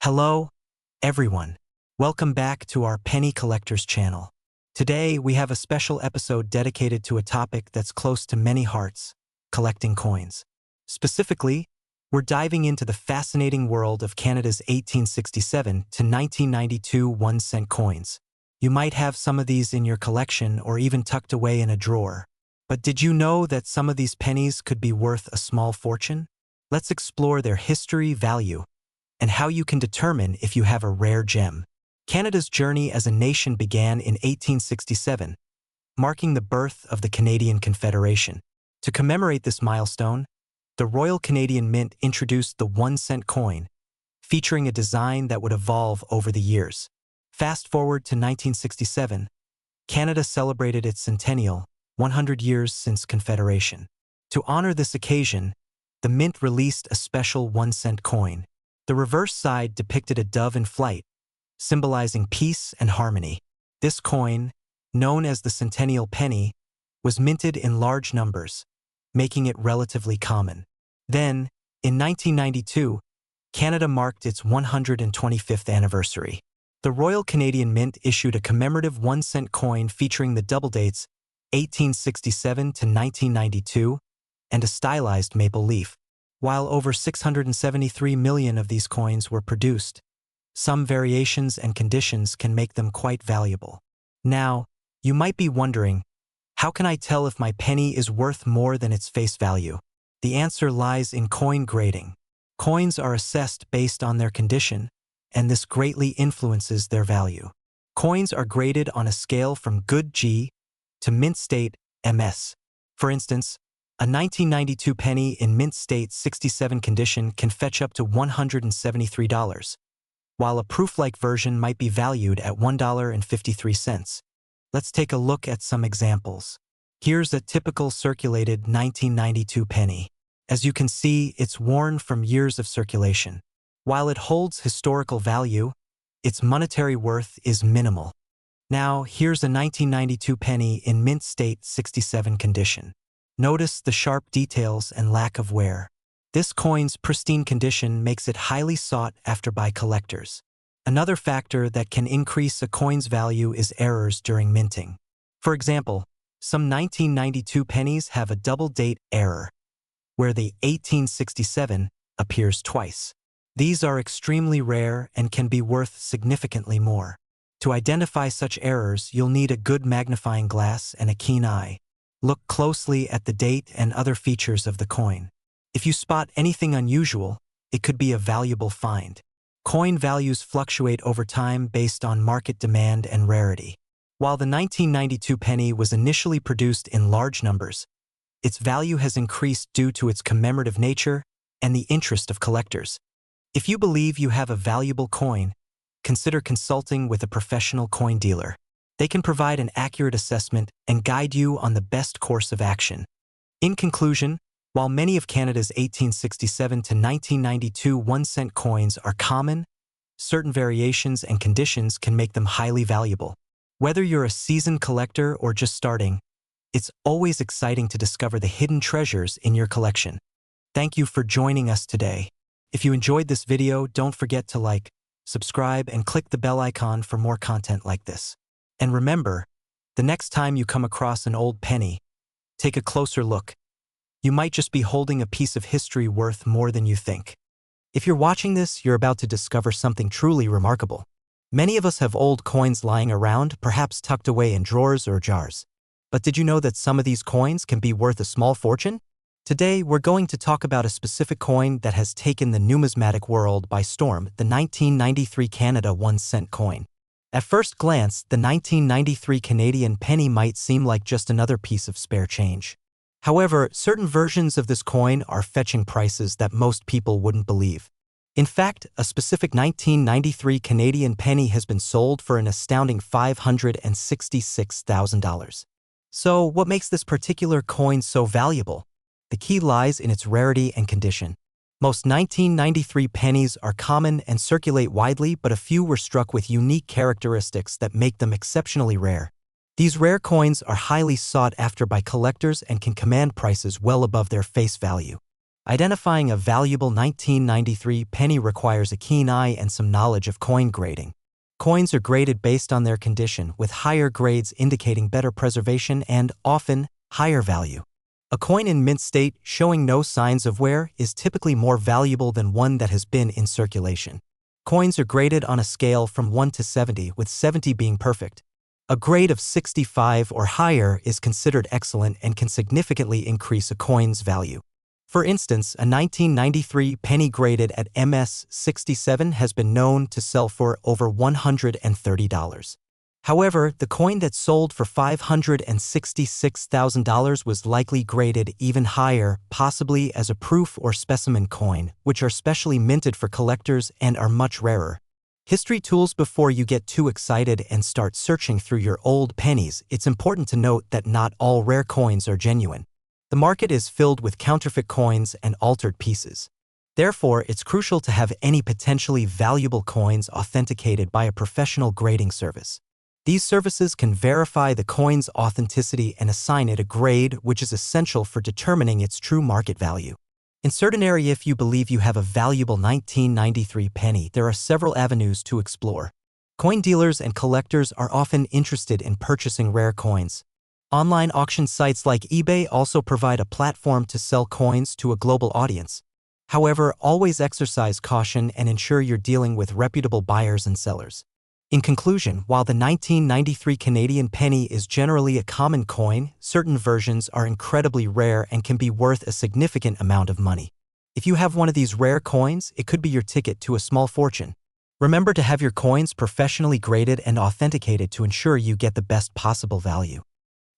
Hello, everyone. Welcome back to our Penny Collectors channel. Today, we have a special episode dedicated to a topic that's close to many hearts, collecting coins. Specifically, we're diving into the fascinating world of Canada's 1867 to 1992 1-cent coins. You might have some of these in your collection or even tucked away in a drawer. But did you know that some of these pennies could be worth a small fortune? Let's explore their history, value, and how you can determine if you have a rare gem. Canada's journey as a nation began in 1867, marking the birth of the Canadian Confederation. To commemorate this milestone, the Royal Canadian Mint introduced the 1-cent coin, featuring a design that would evolve over the years. Fast forward to 1967, Canada celebrated its centennial, 100 years since Confederation. To honor this occasion, the Mint released a special 1-cent coin. The reverse side depicted a dove in flight, symbolizing peace and harmony. This coin, known as the Centennial Penny, was minted in large numbers, making it relatively common. Then, in 1992, Canada marked its 125th anniversary. The Royal Canadian Mint issued a commemorative 1-cent coin featuring the double dates 1867 to 1992 and a stylized maple leaf. While over 673 million of these coins were produced, some variations and conditions can make them quite valuable. Now, you might be wondering, how can I tell if my penny is worth more than its face value? The answer lies in coin grading. Coins are assessed based on their condition, and this greatly influences their value. Coins are graded on a scale from good G to mint state MS. For instance, a 1992 penny in mint state 67 condition can fetch up to $173, while a proof-like version might be valued at $1.53. Let's take a look at some examples. Here's a typical circulated 1992 penny. As you can see, it's worn from years of circulation. While it holds historical value, its monetary worth is minimal. Now, here's a 1992 penny in mint state 67 condition. Notice the sharp details and lack of wear. This coin's pristine condition makes it highly sought after by collectors. Another factor that can increase a coin's value is errors during minting. For example, some 1992 pennies have a double date error, where the 1867 appears twice. These are extremely rare and can be worth significantly more. To identify such errors, you'll need a good magnifying glass and a keen eye. Look closely at the date and other features of the coin. If you spot anything unusual, it could be a valuable find. Coin values fluctuate over time based on market demand and rarity. While the 1992 penny was initially produced in large numbers, its value has increased due to its commemorative nature and the interest of collectors. If you believe you have a valuable coin, consider consulting with a professional coin dealer. They can provide an accurate assessment and guide you on the best course of action. In conclusion, while many of Canada's 1867 to 1992 1-cent coins are common, certain variations and conditions can make them highly valuable. Whether you're a seasoned collector or just starting, it's always exciting to discover the hidden treasures in your collection. Thank you for joining us today. If you enjoyed this video, don't forget to like, subscribe, and click the bell icon for more content like this. And remember, the next time you come across an old penny, take a closer look. You might just be holding a piece of history worth more than you think. If you're watching this, you're about to discover something truly remarkable. Many of us have old coins lying around, perhaps tucked away in drawers or jars. But did you know that some of these coins can be worth a small fortune? Today, we're going to talk about a specific coin that has taken the numismatic world by storm, the 1993 Canada 1-cent coin. At first glance, the 1993 Canadian penny might seem like just another piece of spare change. However, certain versions of this coin are fetching prices that most people wouldn't believe. In fact, a specific 1993 Canadian penny has been sold for an astounding $566,000. So, what makes this particular coin so valuable? The key lies in its rarity and condition. Most 1993 pennies are common and circulate widely, but a few were struck with unique characteristics that make them exceptionally rare. These rare coins are highly sought after by collectors and can command prices well above their face value. Identifying a valuable 1993 penny requires a keen eye and some knowledge of coin grading. Coins are graded based on their condition, with higher grades indicating better preservation and, often, higher value. A coin in mint state showing no signs of wear is typically more valuable than one that has been in circulation. Coins are graded on a scale from 1 to 70, with 70 being perfect. A grade of 65 or higher is considered excellent and can significantly increase a coin's value. For instance, a 1993 penny graded at MS 67 has been known to sell for over $130. However, the coin that sold for $566,000 was likely graded even higher, possibly as a proof or specimen coin, which are specially minted for collectors and are much rarer. History tools: before you get too excited and start searching through your old pennies, it's important to note that not all rare coins are genuine. The market is filled with counterfeit coins and altered pieces. Therefore, it's crucial to have any potentially valuable coins authenticated by a professional grading service. These services can verify the coin's authenticity and assign it a grade, which is essential for determining its true market value. In certain areas, if you believe you have a valuable 1993 penny, there are several avenues to explore. Coin dealers and collectors are often interested in purchasing rare coins. Online auction sites like eBay also provide a platform to sell coins to a global audience. However, always exercise caution and ensure you're dealing with reputable buyers and sellers. In conclusion, while the 1993 Canadian penny is generally a common coin, certain versions are incredibly rare and can be worth a significant amount of money. If you have one of these rare coins, it could be your ticket to a small fortune. Remember to have your coins professionally graded and authenticated to ensure you get the best possible value.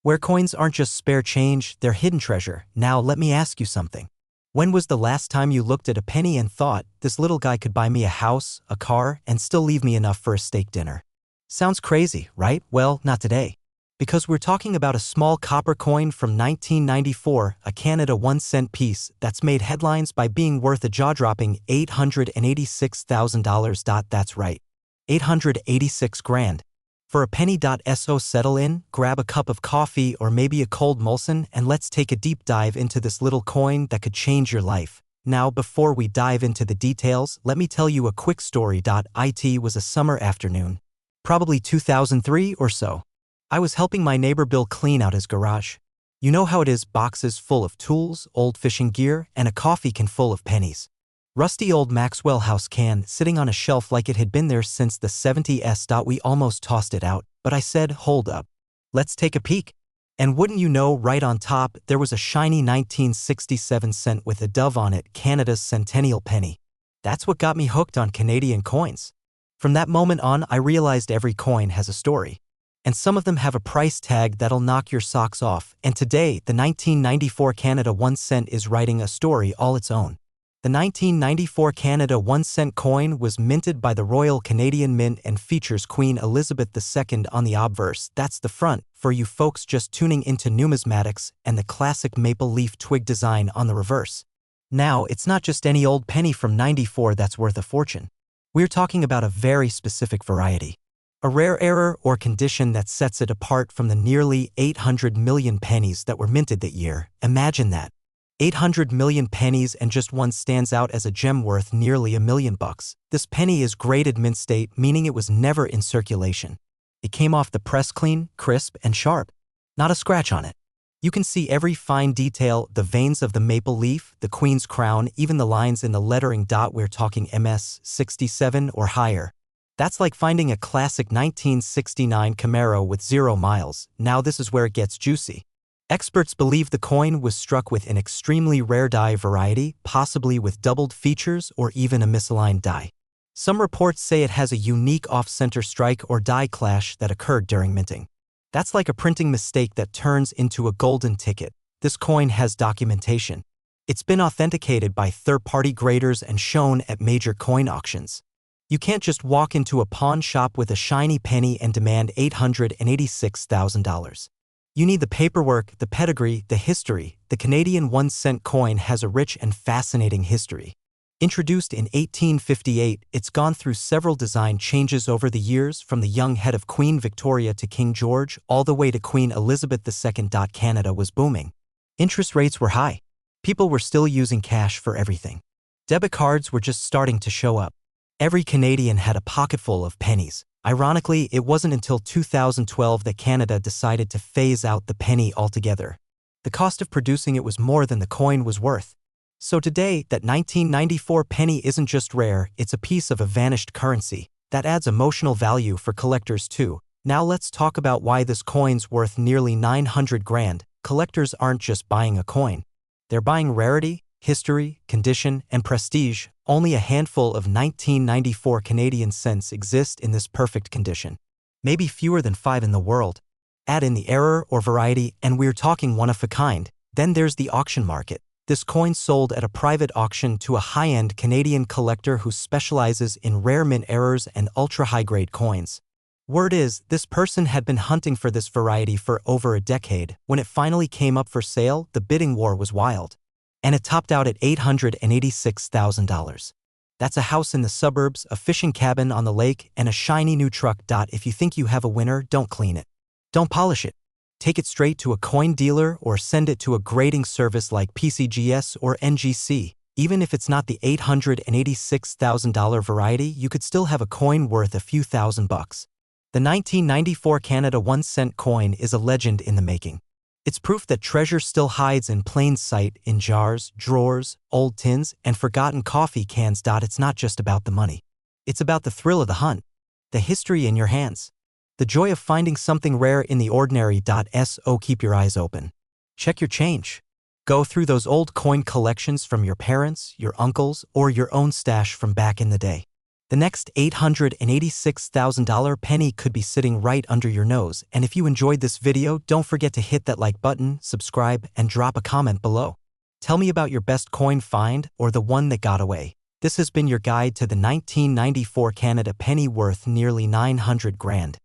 Rare coins aren't just spare change, they're hidden treasure. Now let me ask you something. When was the last time you looked at a penny and thought, this little guy could buy me a house, a car, and still leave me enough for a steak dinner? Sounds crazy, right? Well, not today. Because we're talking about a small copper coin from 1994, a Canada 1-cent piece that's made headlines by being worth a jaw-dropping $886,000. That's right. 886 grand. For a penny. So settle in, grab a cup of coffee or maybe a cold Molson, and let's take a deep dive into this little coin that could change your life. Now, before we dive into the details, let me tell you a quick story. It was a summer afternoon, probably 2003 or so. I was helping my neighbor Bill clean out his garage. You know how it is: boxes full of tools, old fishing gear, and a coffee can full of pennies. Rusty old Maxwell House can, sitting on a shelf like it had been there since the 70s. We almost tossed it out, but I said, hold up. Let's take a peek. And wouldn't you know, right on top, there was a shiny 1967 cent with a dove on it, Canada's centennial penny. That's what got me hooked on Canadian coins. From that moment on, I realized every coin has a story. And some of them have a price tag that'll knock your socks off. And today, the 1994 Canada 1 cent is writing a story all its own. The 1994 Canada 1 cent coin was minted by the Royal Canadian Mint and features Queen Elizabeth II on the obverse. That's the front, for you folks just tuning into numismatics, and the classic maple leaf twig design on the reverse. Now, it's not just any old penny from '94 that's worth a fortune. We're talking about a very specific variety. A rare error or condition that sets it apart from the nearly 800 million pennies that were minted that year. Imagine that. 800 million pennies and just one stands out as a gem worth nearly $1 million. This penny is graded mint state, meaning it was never in circulation. It came off the press clean, crisp, and sharp. Not a scratch on it. You can see every fine detail: the veins of the maple leaf, the queen's crown, even the lines in the lettering. We're talking MS 67 or higher. That's like finding a classic 1969 Camaro with 0 miles. Now this is where it gets juicy. Experts believe the coin was struck with an extremely rare die variety, possibly with doubled features or even a misaligned die. Some reports say it has a unique off-center strike or die clash that occurred during minting. That's like a printing mistake that turns into a golden ticket. This coin has documentation. It's been authenticated by third-party graders and shown at major coin auctions. You can't just walk into a pawn shop with a shiny penny and demand $886,000. You need the paperwork, the pedigree, the history. The Canadian 1 cent coin has a rich and fascinating history. Introduced in 1858, it's gone through several design changes over the years, from the young head of Queen Victoria to King George, all the way to Queen Elizabeth II. Canada was booming. Interest rates were high. People were still using cash for everything. Debit cards were just starting to show up. Every Canadian had a pocketful of pennies. Ironically, it wasn't until 2012 that Canada decided to phase out the penny altogether. The cost of producing it was more than the coin was worth. So today, that 1994 penny isn't just rare, it's a piece of a vanished currency. That adds emotional value for collectors too. Now let's talk about why this coin's worth nearly 900 grand. Collectors aren't just buying a coin. They're buying rarity, history, condition, and prestige. Only a handful of 1994 Canadian cents exist in this perfect condition. Maybe fewer than 5 in the world. Add in the error or variety, and we're talking one of a kind. Then there's the auction market. This coin sold at a private auction to a high-end Canadian collector who specializes in rare mint errors and ultra-high-grade coins. Word is, this person had been hunting for this variety for over a decade. When it finally came up for sale, the bidding war was wild. And it topped out at $886,000. That's a house in the suburbs, a fishing cabin on the lake, and a shiny new truck. If you think you have a winner, don't clean it. Don't polish it. Take it straight to a coin dealer or send it to a grading service like PCGS or NGC. Even if it's not the $886,000 variety, you could still have a coin worth a few $1,000s. The 1994 Canada 1-cent coin is a legend in the making. It's proof that treasure still hides in plain sight in jars, drawers, old tins, and forgotten coffee cans. It's not just about the money. It's about the thrill of the hunt, the history in your hands, the joy of finding something rare in the ordinary. So keep your eyes open. Check your change. Go through those old coin collections from your parents, your uncles, or your own stash from back in the day. The next $886,000 penny could be sitting right under your nose, and if you enjoyed this video, don't forget to hit that like button, subscribe, and drop a comment below. Tell me about your best coin find or the one that got away. This has been your guide to the 1994 Canada penny worth nearly 900 grand.